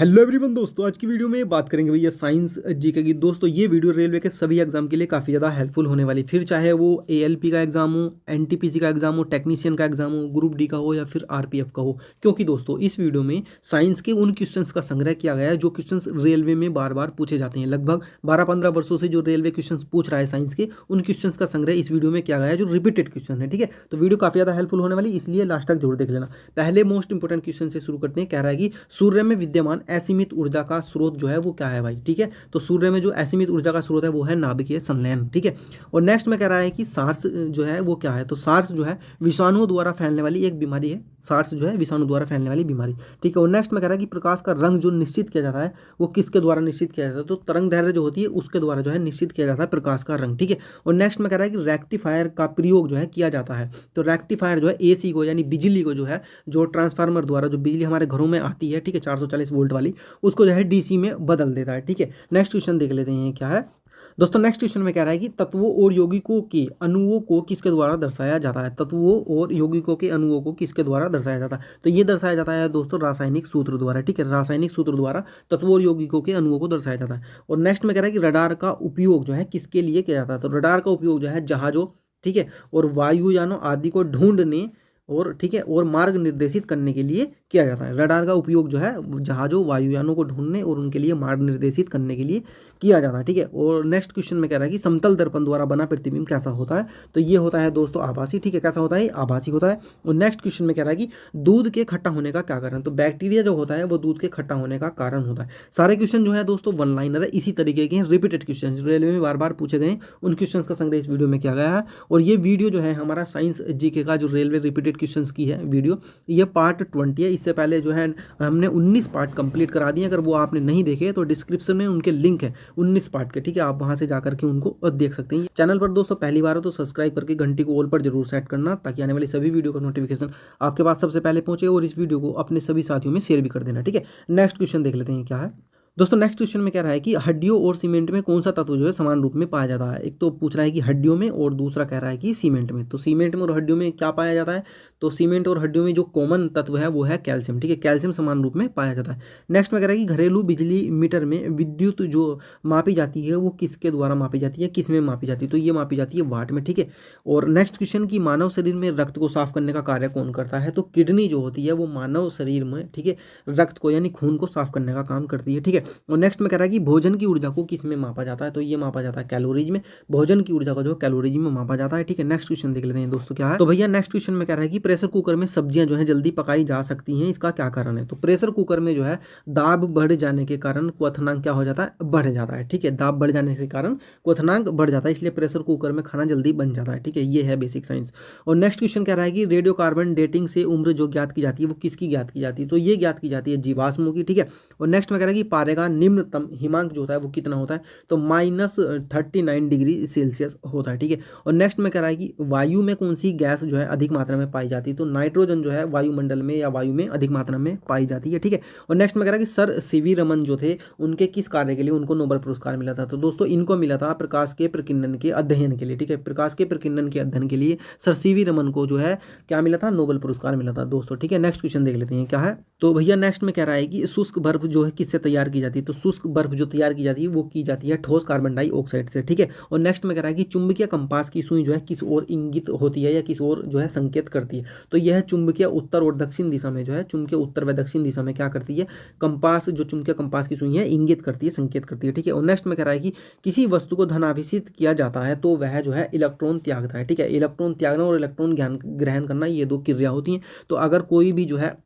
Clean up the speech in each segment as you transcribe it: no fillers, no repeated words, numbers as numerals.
Hello everyone दोस्तों, आज की वीडियो में बात करेंगे भैया साइंस जीके की। दोस्तों ये वीडियो रेलवे के सभी एग्जाम के लिए काफ़ी ज़्यादा हेल्पफुल होने वाली, फिर चाहे वो एएलपी का एग्जाम हो, एनटीपीसी का एग्जाम हो, टेक्नीशियन का एग्जाम हो, ग्रुप डी का हो या फिर आरपीएफ का हो। क्योंकि दोस्तों इस वीडियो में साइंस के उन क्वेश्चंस का संग्रह किया गया है जो क्वेश्चंस रेलवे में बार बार पूछे जाते हैं। लगभग 12-15 वर्षों से जो रेलवे क्वेश्चन पूछ रहा है साइंस के, उन क्वेश्चंस का संग्रह इस वीडियो में किया गया है जो रिपीटेड क्वेश्चन है। ठीक है, तो वीडियो काफ़ी ज़्यादा हेल्पफुल होने वाली, इसलिए लास्ट तक जरूर देख लेना। पहले मोस्ट इंपोर्टेंट क्वेश्चन से शुरू करते हैं। कह रहा है कि सूर्य में विद्यमान असीमित ऊर्जा का स्रोत जो है वो क्या है भाई। ठीक है, तो सूर्य में जो असीमित ऊर्जा का स्रोत है वो है नाभिकीय संलयन। ठीक है, और नेक्स्ट में कह रहा है कि सार्स जो है वो क्या है। तो सार्स जो है विषाणुओं द्वारा फैलने वाली एक बीमारी है। सार्स जो है विषाणु द्वारा फैलने वाली बीमारी। ठीक है, और नेक्स्ट में कह रहा है कि प्रकाश का रंग जो निश्चित किया जाता है वो किसके द्वारा निश्चित किया जाता है। तो तरंग दैर्ध्य जो होती है उसके द्वारा जो है निश्चित किया जाता है प्रकाश का रंग। ठीक है, और नेक्स्ट में कह रहा है कि रेक्टिफायर का प्रयोग जो है किया जाता है। तो रेक्टिफायर जो है एसी को यानी बिजली को जो है जो ट्रांसफार्मर द्वारा जो बिजली हमारे घरों में आती है, ठीक है, 440 वोल्ट वाली, उसको जो है डीसी में बदल देता है। ठीक है, नेक्स्ट क्वेश्चन देख लेते हैं क्या है। दोस्तों नेक्स्ट क्वेश्चन में कह रहा है कि तत्वों और यौगिकों के अणुओं को किसके द्वारा दर्शाया जाता है। तत्वों और यौगिकों के अणुओं को किसके द्वारा दर्शाया जाता है। तो ये दर्शाया जाता है दोस्तों रासायनिक सूत्र द्वारा। ठीक है, रासायनिक सूत्र द्वारा तत्वों और यौगिकों के अणुओं को दर्शाया जाता है। और नेक्स्ट में कह रहा है कि रडार का उपयोग जो है किसके लिए किया जाता है। तो रडार का उपयोग जो है जहाजों, ठीक है, और वायुयानों आदि को ढूंढने और, ठीक है, और मार्ग निर्देशित करने के लिए किया जाता है। रडार का उपयोग जो है जहाजों वायुयानों को ढूंढने और उनके लिए मार्ग निर्देशित करने के लिए किया जाता है। ठीक है, और नेक्स्ट क्वेश्चन में कह रहा है कि समतल दर्पण द्वारा बना प्रतिबिंब कैसा होता है। तो ये होता है दोस्तों आभासी। ठीक है, कैसा होता है, आभासी होता है। और नेक्स्ट क्वेश्चन में कह रहा है कि दूध के खट्टा होने का क्या कारण। तो बैक्टीरिया जो होता है वो दूध के खट्टा होने का कारण होता है। सारे क्वेश्चन जो है दोस्तों वन लाइनर है, इसी तरीके के रिपीटेड क्वेश्चन रेलवे में बार बार पूछे गए, उन क्वेश्चन का संग्रह इस वीडियो में किया गया है। और ये वीडियो जो है हमारा साइंस जीके का जो रेलवे रिपीटेड क्वेश्चन की है वीडियो, ये पार्ट 20 है। इससे पहले जो है हमने 19 पार्ट कंप्लीट करा दिए। अगर वो आपने नहीं देखे तो डिस्क्रिप्शन में उनके लिंक है 19 पार्ट के। ठीक है, आप वहां से जाकर के उनको देख सकते हैं। चैनल पर दोस्तों पहली बार हो तो सब्सक्राइब करके घंटी को ऑल पर जरूर सेट करना, ताकि आने वाली सभी वीडियो का नोटिफिकेशन आपके पास सबसे पहले पहुंचे। और इस वीडियो को अपने सभी साथियों में शेयर भी कर देना। ठीक है, नेक्स्ट क्वेश्चन देख लेते हैं क्या है। दोस्तों नेक्स्ट क्वेश्चन में कह रहा है कि हड्डियों और सीमेंट में कौन सा तत्व जो है समान रूप में पाया जाता है। एक तो पूछ रहा है कि हड्डियों में और दूसरा कह रहा है कि सीमेंट में। तो सीमेंट में और हड्डियों में क्या पाया जाता है। तो सीमेंट और हड्डियों में जो कॉमन तत्व है वो है कैल्शियम। ठीक है, कैल्शियम समान रूप में पाया जाता है। नेक्स्ट में कह रहा है कि घरेलू बिजली मीटर में विद्युत जो मापी जाती है वो किसके द्वारा मापी जाती है, किस में मापी जाती है। तो ये मापी जाती है वाट में। ठीक है, और नेक्स्ट क्वेश्चन की मानव शरीर में रक्त को साफ करने का कार्य कौन करता है। तो किडनी जो होती है वो मानव शरीर में, ठीक है, रक्त को यानी खून को साफ करने का काम करती है। ठीक है, और नेक्स्ट में कह रहा है कि भोजन की ऊर्जा को किस में मापा जाता है। तो ये मापा जाता है कैलोरीज में। भोजन की ऊर्जा को जो कैलोरीज में मापा जाता है। ठीक है, नेक्स्ट क्वेश्चन देख लेते हैं दोस्तों क्या है। तो भैया नेक्स्ट क्वेश्चन में कह रहा है कि प्रेशर कुकर में सब्जियां जो है जल्दी पकाई जा सकती हैं, इसका क्या कारण है। तो प्रेशर कुकर में जो है दाब बढ़ जाने के कारण क्वथनांक क्या हो जाता है, बढ़ जाता है। ठीक है, दाब बढ़ जाने के कारण क्वथनांक बढ़ जाता है, इसलिए प्रेशर कुकर में खाना जल्दी बन जाता है। ठीक है, ये है बेसिक साइंस। और नेक्स्ट क्वेश्चन कह रहा है कि रेडियो कार्बन डेटिंग से उम्र जो ज्ञात की जाती है वो किसकी ज्ञात की जाती है। तो ये ज्ञात की जाती है जीवाश्मों की। ठीक है, और नेक्स्ट में कह रहा है कि पारे का निम्नतम हिमांक जो होता है वो कितना होता है। तो -39 डिग्री सेल्सियस होता है। ठीक है, और नेक्स्ट में कह रहा है कि वायु में कौन सी गैस जो है अधिक मात्रा में पाई जाती है। तो नाइट्रोजन जो है वायुमंडल में या वायु में अधिक मात्रा में पाई जाती है। ठीक है, और नेक्स्ट में कह रहा है कि सर सीवी रमन जो थे उनके किस कार्य के लिए उनको नोबेल पुरस्कार मिला था। तो दोस्तों इनको मिला था प्रकाश के प्रकीर्णन के अध्ययन के लिए। ठीक है, प्रकाश के प्रकीर्णन के अध्ययन के लिए सर सीवी रमन को जो है क्या मिला था, नोबेल पुरस्कार मिला था दोस्तों। ठीक है, नेक्स्ट क्वेश्चन देख लेते हैं क्या है। तो भैया नेक्स्ट में कह रहा है कि शुष्क बर्फ जो है किससे तैयार की जाती है। तो शुष्क बर्फ जो तैयार की जाती है वो की जाती है ठोस कार्बन डाइऑक्साइड से। ठीक है, और नेक्स्ट में कह रहा है कि चुंबकीय कंपास की सुई जो है किस ओर इंगित होती है या किस ओर जो है संकेत करती है। तो यह है चुंबकीय उत्तर और दक्षिण दिशा में जो है, चुंबकीय उत्तर व दक्षिण दिशा में क्या करती है, कंपास जो चुंबकीय कंपास की सुई है इंगित करती है, संकेत करती है। ठीक है, और नेक्स्ट में कह रहा है कि किसी वस्तु को धनाभिषित किया जाता है तो वह जो है इलेक्ट्रॉन त्यागता है। ठीक है, इलेक्ट्रॉन त्यागना और इलेक्ट्रॉन ग्रहण करना ये दो क्रिया होती हैं। तो अगर कोई भी जो है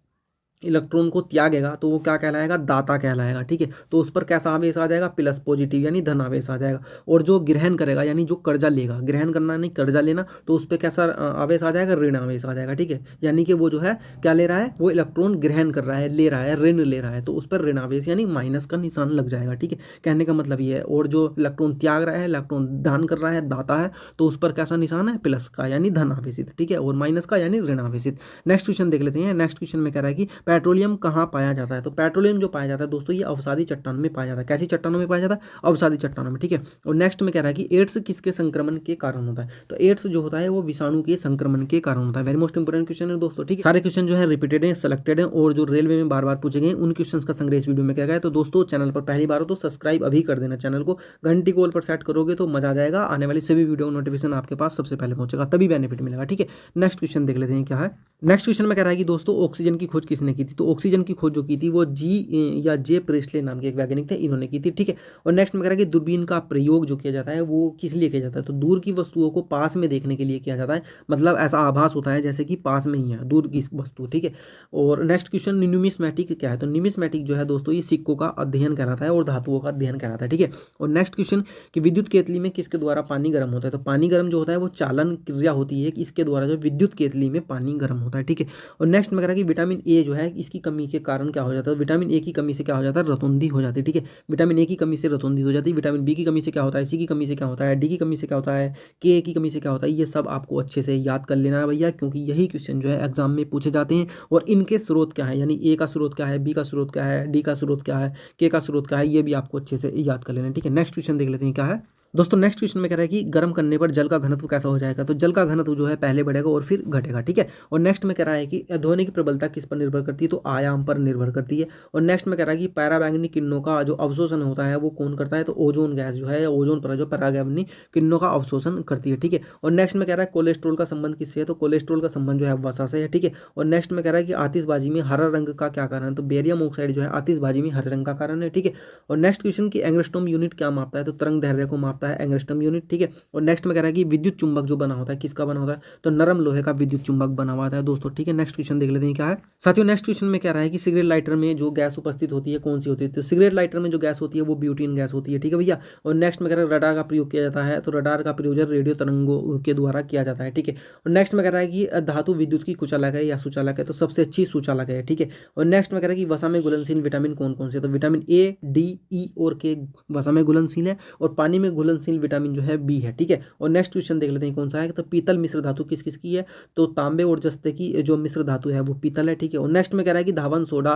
इलेक्ट्रॉन को त्यागेगा तो वो क्या कहलाएगा, दाता कहलाएगा। ठीक है, तो उस पर कैसा आवेश आ जाएगा, प्लस पॉजिटिव यानी धन आवेश आ जाएगा। और जो ग्रहण करेगा यानी जो कर्जा लेगा, ग्रहण करना नहीं कर्जा लेना, तो उस पर कैसा आवेश आ जाएगा, ऋण आवेश आ जाएगा। ठीक है, यानी कि वो जो है क्या ले रहा है, वो इलेक्ट्रॉन ग्रहण कर रहा है, ले रहा है, ऋण ले रहा है, तो उस पर ऋण आवेश यानी माइनस का निशान लग जाएगा। ठीक है, कहने का मतलब ये है। और जो इलेक्ट्रॉन त्याग रहा है, इलेक्ट्रॉन दान कर रहा है, दाता है, तो उस पर कैसा निशान है, प्लस का यानी धन आवेशित। ठीक है, और माइनस का यानी ऋण आवेशित। नेक्स्ट क्वेश्चन देख लेते हैं। नेक्स्ट क्वेश्चन में कह रहा है कि पेट्रोलियम कहाँ पाया जाता है? तो पेट्रोलियम जो पाया जाता है दोस्तों ये अवसादी चट्टानों में पाया जाता है। कैसी चट्टानों में पाया जाता है? अवसादी चट्टानों में, ठीक है। और नेक्स्ट में कह रहा है कि एड्स किसके संक्रमण के कारण होता है? तो एड्स जो होता है वो विषाणु के संक्रमण के कारण होता है। वेरी मोस्ट इंपोर्टेंट क्वेश्चन है दोस्तों, ठीक है। सारे क्वेश्चन जो है रिपीटेड हैं, सिलेक्टेड हैं और जो रेलवे में बार बार पूछे गए उन क्वेश्चन का संग्रह इस वीडियो में किया गया है। तो दोस्तों चैनल पर पहली बार हो तो सब्सक्राइब अभी कर देना चैनल को, घंटी को ऑल पर सेट करोगे तो मजा आ जाएगा, आने वाली सभी वीडियो नोटिफिकेशन आपके पास सबसे पहले पहुंचेगा, तभी बेनिफिट मिलेगा, ठीक है। नेक्स्ट क्वेश्चन देख लेते हैं क्या है। नेक्स्ट क्वेश्चन में कह रहा है कि दोस्तों ऑक्सीजन की खोज किसने की थी? तो ऑक्सीजन की खोज जो की थी वो जे प्रेस्ले नाम के एक वैज्ञानिक थे, इन्होंने की थी, ठीक है। और नेक्स्ट में कह रहा है कि दूरबीन का प्रयोग जो किया जाता है वो किस लिए किया जाता है? तो दूर की वस्तुओं को पास में देखने के लिए किया जाता है, मतलब ऐसा आभास होता है जैसे कि पास में ही है दूर की वस्तु, ठीक है। और नेक्स्ट क्वेश्चन न्यूमिस्मैटिक क्या है? तो न्यूमिस्मैटिक जो है दोस्तों ये सिक्कों का अध्ययन कहलाता है और धातुओं का अध्ययन कहलाता है, ठीक है। और नेक्स्ट क्वेश्चन कि विद्युत केतली में किसके द्वारा पानी गर्म होता है? तो पानी गर्म जो होता है वो चालन क्रिया होती है कि इसके द्वारा जो विद्युत केतली में पानी गर्म होता है, ठीक है। और नेक्स्ट में कह रहा है कि विटामिन ए जो है इसकी कमी के कारण क्या हो जाता है? विटामिन ए की कमी से क्या हो जाता है? रतौंधी हो जाती है, ठीक है। विटामिन ए की कमी से रतौंधी हो जाती है। विटामिन बी की कमी से क्या होता है? सी की कमी से क्या होता है? डी की कमी से क्या होता है? के की कमी से क्या होता है? ये सब आपको अच्छे से याद कर लेना है भैया, क्योंकि यही क्वेश्चन जो है एग्जाम में पूछे जाते हैं और इनके स्रोत क्या है, यानी ए का स्रोत क्या है, बी का स्रोत क्या है, डी का स्रोत क्या है, के का स्रोत क्या है, ये भी आपको अच्छे से याद कर लेना है, ठीक है। नेक्स्ट क्वेश्चन देख लेते हैं क्या है। दोस्तों नेक्स्ट क्वेश्चन में कह रहा है कि गर्म करने पर जल का घनत्व कैसा हो जाएगा? तो जल का घनत्व जो है पहले बढ़ेगा और फिर घटेगा, ठीक है। और नेक्स्ट में कह रहा है कि ध्वनि की प्रबलता किस पर निर्भर करती है? तो आयाम पर निर्भर करती है। और नेक्स्ट में कह रहा है कि पराबैंगनी किरणों का जो अवशोषण होता है वो कौन करता है? तो ओजोन गैस जो है, ओजोन पर जो पराबैंगनी किरणों का अवशोषण करती है, ठीक है। और नेक्स्ट में कह रहा है कोलेस्ट्रॉल का संबंध किससे है? तो कोलेस्ट्रॉल का संबंध जो है वसा से है, ठीक है। और नेक्स्ट में कह रहा है कि आतिशबाजी में हरा रंग का क्या कारण है? तो बेरियम ऑक्साइड जो है आतिशबाजी में हरे रंग का कारण है, ठीक है। और नेक्स्ट क्वेश्चन की एंगस्ट्रॉम यूनिट क्या मापता है? तो तरंग दैर्ध्य को मापता है एंगस्ट्रॉम यूनिट, ठीक है। और नेक्स्ट में कह रहा है कि विद्युत चुंबक जो बना होता है किसका बना होता है? तो नरम लोहे का विद्युत चुंबक बना हुआ है दोस्तों, ठीक है। नेक्स्ट क्वेश्चन देख लेते हैं क्या है। साथियों नेक्स्ट क्वेश्चन में कह रहा है कि सिगरेट लाइटर में जो गैस उपस्थित होती है कौन सी होती है? तो सिगरेट लाइटर में जो गैस होती है वो ब्यूटीन गैस होती है, ठीक है भैया। और नेक्स्ट में कह रहा है रडार का प्रयोग किया जाता है, तो रडार का प्रयोग रेडियो तरंगों के द्वारा किया जाता है, ठीक है। और नेक्स्ट में कह रहा है कि धातु विद्युत की कुचालक है या सुचालक है? तो सबसे अच्छी सुचालक है, ठीक है। और नेक्स्ट में कह रहा है कि वसा में घुलनशील विटामिन कौन कौन से? तो विटामिन ए, डी, ई और के वसा में घुलनशील है और पानी में घुलनशील विटामिन जो है बी है, ठीक है। और नेक्स्ट क्वेश्चन देख लेते हैं कौन सा है। तो पीतल मिश्र धातु किस किस की है? तो तांबे और जस्ते की जो मिश्र धातु है वो पीतल है, ठीक है। और नेक्स्ट में कह रहा है कि धावन सोडा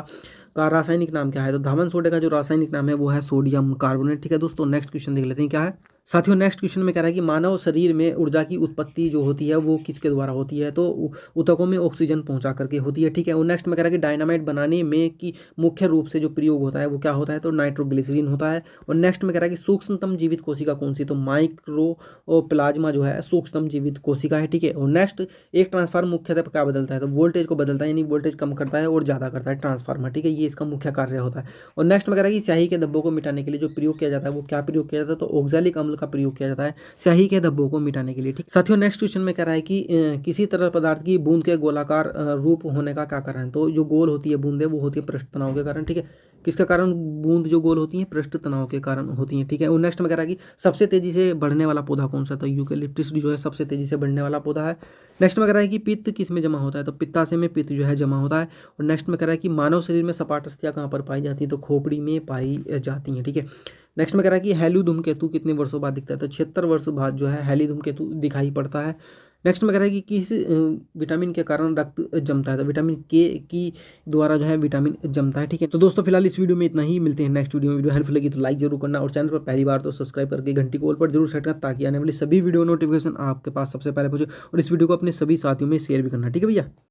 का रासायनिक नाम क्या है? तो धावन सोडे का जो रासायनिक नाम है वो है सोडियम कार्बोनेट, ठीक है दोस्तों। नेक्स्ट क्वेश्चन देख लेते हैं क्या है। साथियों नेक्स्ट क्वेश्चन में कह रहा है कि मानव शरीर में ऊर्जा की उत्पत्ति जो होती है वो किसके द्वारा होती है? तो ऊतकों में ऑक्सीजन पहुंचा करके होती है, ठीक है। और नेक्स्ट में कह रहा है कि डायनामाइट बनाने में की मुख्य रूप से जो प्रयोग होता है वो क्या होता है? तो नाइट्रोग्लिसरीन होता है। और नेक्स्ट में कह रहा है कि सूक्ष्मतम जीवित कोशिका कौन सी? तो माइक्रो प्लाज्मा जो है सूक्ष्मतम जीवित कोशिका है, ठीक है। और नेक्स्ट एक ट्रांसफार्मर मुख्यतः क्या बदलता है? तो वोल्टेज को बदलता है, यानी वोल्टेज कम करता है और ज़्यादा करता है ट्रांसफार्मर, ठीक है। ये इसका मुख्य कार्य होता है। और नेक्स्ट में कह रहा है कि स्याही के धब्बों को मिटाने के लिए जो प्रयोग किया जाता है वो क्या प्रयोग किया जाता है? तो ऑक्सैलिक अम्ल का प्रयोग किया जाता है स्याही के धब्बों को मिटाने के लिए, ठीक। साथियों नेक्स्ट क्वेश्चन में कह रहा है कि किसी तरल पदार्थ की बूंद के गोलाकार रूप होने का क्या कारण है? तो जो गोल होती है बूंदे वो होती है पृष्ठ तनाव के कारण, ठीक है। किसके कारण बूंद जो गोल होती है? पृष्ठ तनाव के कारण होती है, ठीक है। और नेक्स्ट में कह रहा है कि सबसे तेजी से बढ़ने वाला पौधा कौन सा? तो यूकेलिप्टस जो है सबसे तेजी से बढ़ने वाला पौधा है। नेक्स्ट में कह रहा है कि पित्त किस में जमा होता है? तो पित्ताशय में पित्त जो है जमा होता है। और नेक्स्ट में कह रहा है कि मानव शरीर में सपाट अस्थियां कहाँ पर पाई जाती है? तो खोपड़ी में पाई जाती हैं, ठीक है। नेक्स्ट में कह रहा है कि हेली धूमकेतु कितने वर्षों बाद दिखता है? तो 76 वर्ष बाद जो है हेली धूमकेतु दिखाई पड़ता है। नेक्स्ट में कह रहा है कि किस विटामिन के कारण रक्त जमता है? तो विटामिन के की द्वारा जो है विटामिन जमता है, ठीक है। तो दोस्तों फिलहाल इस वीडियो में इतना ही, मिलते हैं नेक्स्ट वीडियो में। वीडियो हेल्पफुल लगी तो लाइक जरूर करना और चैनल पर पहली बार तो सब्सक्राइब करके घंटी को ऑल पर जरूर सेट करना, ताकि आने वाली सभी वीडियो नोटिफिकेशन आपके पास सबसे पहले पहुंचे। और इस वीडियो को अपने सभी साथियों में शेयर भी करना, ठीक है भैया।